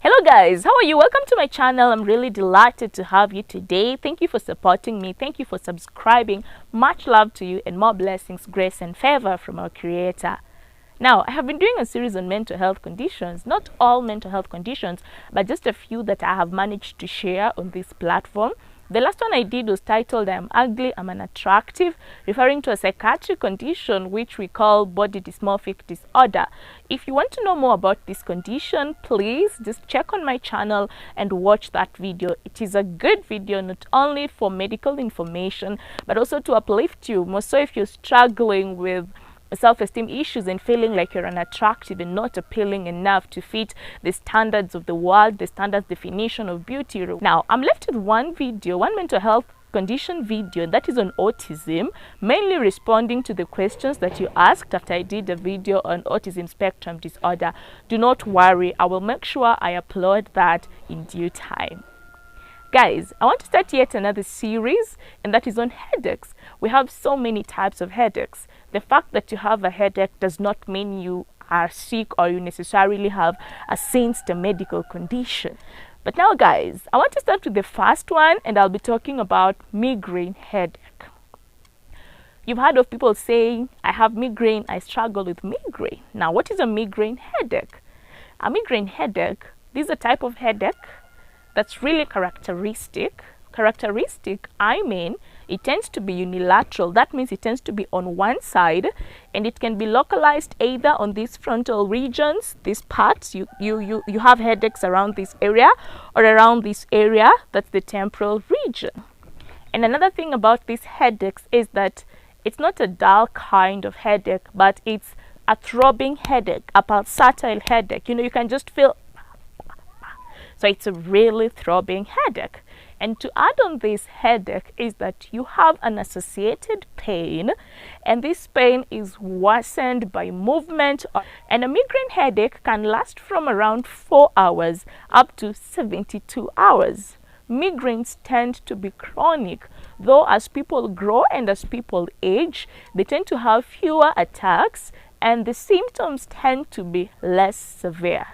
Hello guys, how are you? Welcome to my channel. I'm really delighted to have you today. Thank you for supporting me. Thank you for subscribing. Much love to you and more blessings, grace and favor from our Creator. Now, I have been doing a series on mental health conditions. Not all mental health conditions, but just a few that I have managed to share on this platform. The last one I did was titled I'm Ugly, I'm Unattractive, referring to a psychiatric condition which we call body dysmorphic disorder. If you want to know more about this condition, please just check on my channel and watch that video. It is a good video not only for medical information, but also to uplift you, more so if you're struggling with self-esteem issues and feeling like you're unattractive and not appealing enough to fit the standards of the world, the standards definition of beauty. Now, I'm left with one mental health condition video, and that is on autism, mainly responding to the questions that you asked after I did a video on autism spectrum disorder. Do not worry, I will make sure I upload that in due time. Guys, I want to start yet another series, and that is on headaches. We have so many types of headaches. The fact that you have a headache does not mean you are sick or you necessarily have a sinister medical condition. But now, guys, I want to start with the first one, and I'll be talking about migraine headache. You've heard of people saying, I have migraine, I struggle with migraine. Now, what is a migraine headache? A migraine headache, this is a type of headache that's really characteristic. I mean, it tends to be unilateral. That means it tends to be on one side, and it can be localized either on these frontal regions, these parts. You have headaches around this area, or around this area, that's the temporal region. And another thing about these headaches is that it's not a dull kind of headache, but it's a throbbing headache, a pulsatile headache. You can just feel. So it's a really throbbing headache. And to add on this headache is that you have an associated pain, and this pain is worsened by movement. And a migraine headache can last from around 4 hours up to 72 hours. Migraines tend to be chronic, though as people grow and as people age, they tend to have fewer attacks and the symptoms tend to be less severe.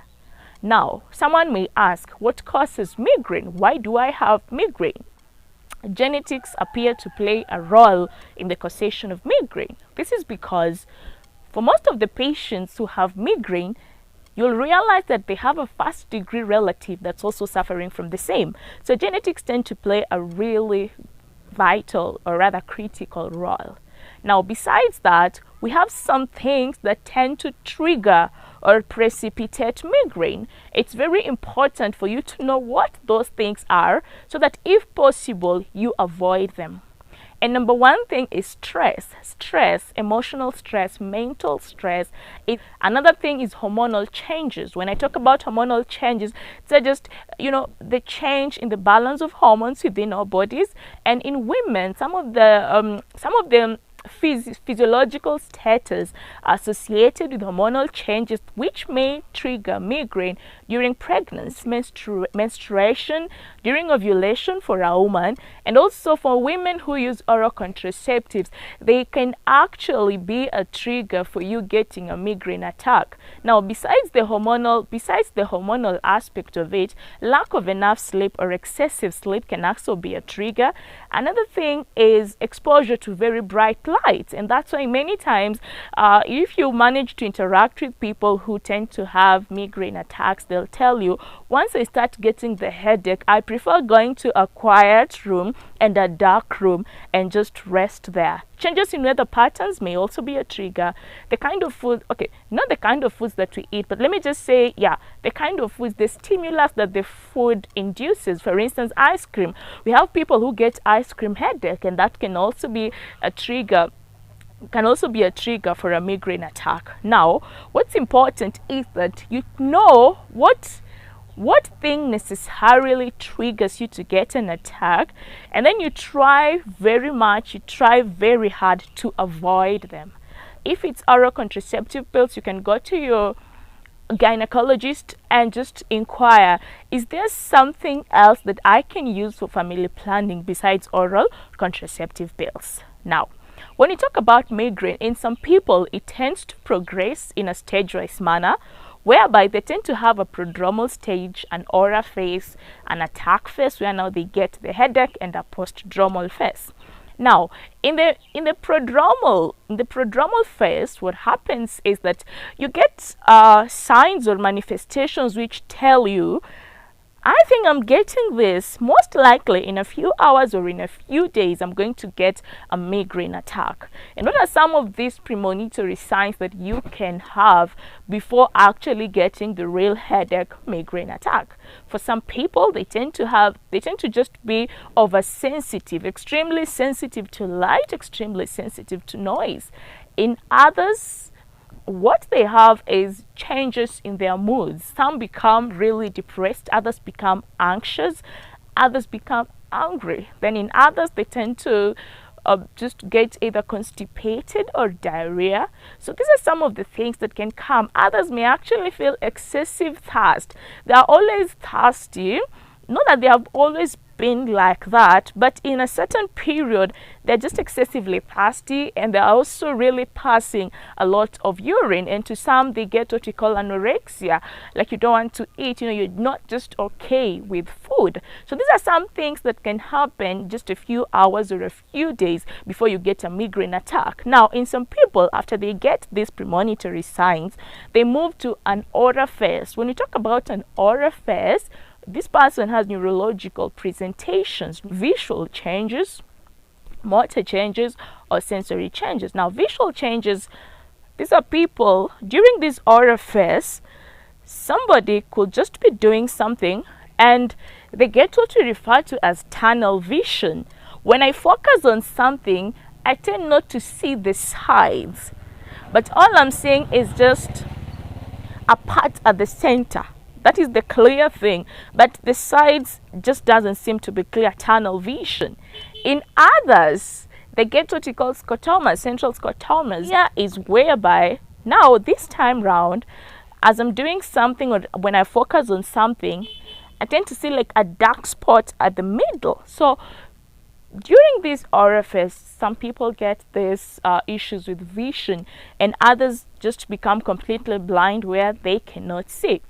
Now, someone may ask, what causes migraine? Why do I have migraine? Genetics appear to play a role in the causation of migraine. This is because for most of the patients who have migraine, you'll realize that they have a first-degree relative that's also suffering from the same. So genetics tend to play a really vital, or rather critical role. Now, besides that, we have some things that tend to trigger or precipitate migraine. It's very important for you to know what those things are so that if possible, you avoid them. And number one thing is stress, emotional stress, mental stress. Another thing is hormonal changes. When I talk about hormonal changes, they're just, the change in the balance of hormones within our bodies. And in women, some of the physiological status associated with hormonal changes which may trigger migraine during pregnancy, menstruation, during ovulation for a woman, and also for women who use oral contraceptives. They can actually be a trigger for you getting a migraine attack. Now, besides the hormonal aspect of it, lack of enough sleep or excessive sleep can also be a trigger. Another thing is exposure to very bright lights, and that's why many times if you manage to interact with people who tend to have migraine attacks, they'll tell you, once I start getting the headache, I prefer going to a quiet room and a dark room and just rest there. Changes in weather patterns may also be a trigger. The kind of food, not the kind of foods that we eat, but let me just say, the kind of foods, the stimulus that the food induces. For instance, ice cream. We have people who get ice cream headache, and that can also be a trigger. For a migraine attack. Now, what's important is that you know what thing necessarily triggers you to get an attack, and then you try very hard to avoid them. If it's oral contraceptive pills, you can go to your gynecologist and just inquire, is there something else that I can use for family planning besides oral contraceptive pills? Now, when you talk about migraine, in some people, it tends to progress in a stage-wise manner, whereby they tend to have a prodromal stage, an aura phase, an attack phase, where now they get the headache, and a postdromal phase. Now, in the prodromal phase, what happens is that you get signs or manifestations which tell you, I think I'm getting this. Most likely in a few hours or in a few days, I'm going to get a migraine attack. And what are some of these premonitory signs that you can have before actually getting the real headache migraine attack? For some people, they tend to just be oversensitive, extremely sensitive to light, extremely sensitive to noise. In others, what they have is changes in their moods. Some become really depressed, others become anxious, others become angry. Then in others, they tend to just get either constipated or diarrhea. So these are some of the things that can come. Others may actually feel excessive thirst. They are always thirsty. Not that they have always been like that, but in a certain period, they're just excessively thirsty, and they're also really passing a lot of urine. And to some, they get what we call anorexia, like you don't want to eat, you're not just okay with food. So these are some things that can happen just a few hours or a few days before you get a migraine attack. Now, in some people, after they get these premonitory signs, they move to an aura phase. When you talk about an aura phase, this person has neurological presentations, visual changes, motor changes, or sensory changes. Now, visual changes, these are people, during this aura phase, somebody could just be doing something and they get what we refer to as tunnel vision. When I focus on something, I tend not to see the sides, but all I'm seeing is just a part at the center. That is the clear thing, but the sides just doesn't seem to be clear, tunnel vision. In others, they get what we call scotomas, central scotomas. Here is whereby, now this time round, as I'm doing something or when I focus on something, I tend to see like a dark spot at the middle. So during this aura phase, some people get these issues with vision, and others just become completely blind where they cannot see.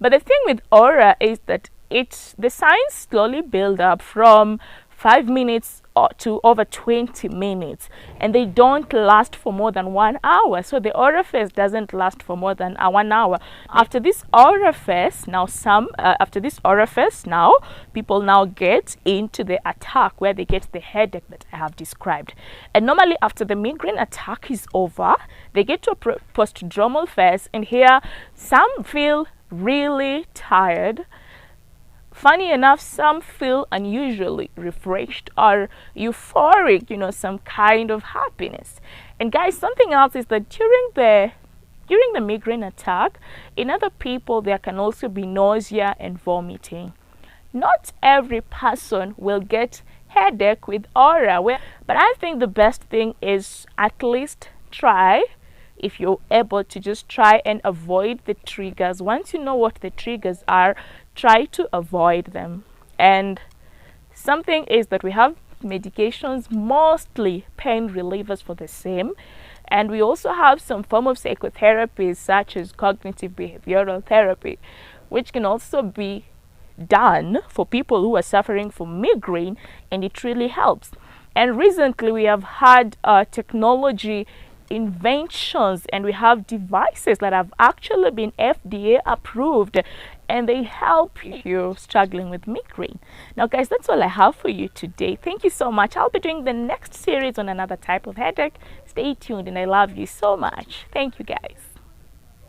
But the thing with aura is that the signs slowly build up from 5 minutes to over 20 minutes, and they don't last for more than 1 hour. So the aura phase doesn't last for more than 1 hour. After this aura phase, now people now get into the attack where they get the headache that I have described. And normally after the migraine attack is over, they get to a postdromal phase, and here some feel really tired. Funny enough, some feel unusually refreshed or euphoric, some kind of happiness. And guys, something else is that during the migraine attack, in other people, there can also be nausea and vomiting. Not every person will get headache with aura, but I think the best thing is at least try. If you're able to just try and avoid the triggers. Once you know what the triggers are, try to avoid them. And something is that we have medications, mostly pain relievers for the same. And we also have some form of psychotherapies such as cognitive behavioral therapy, which can also be done for people who are suffering from migraine, and it really helps. And recently we have had technology inventions, and we have devices that have actually been FDA approved, and they help you struggling with migraine. Now guys, that's all I have for you today. Thank you so much. I'll be doing the next series on another type of headache. Stay tuned, and I love you so much. Thank you guys.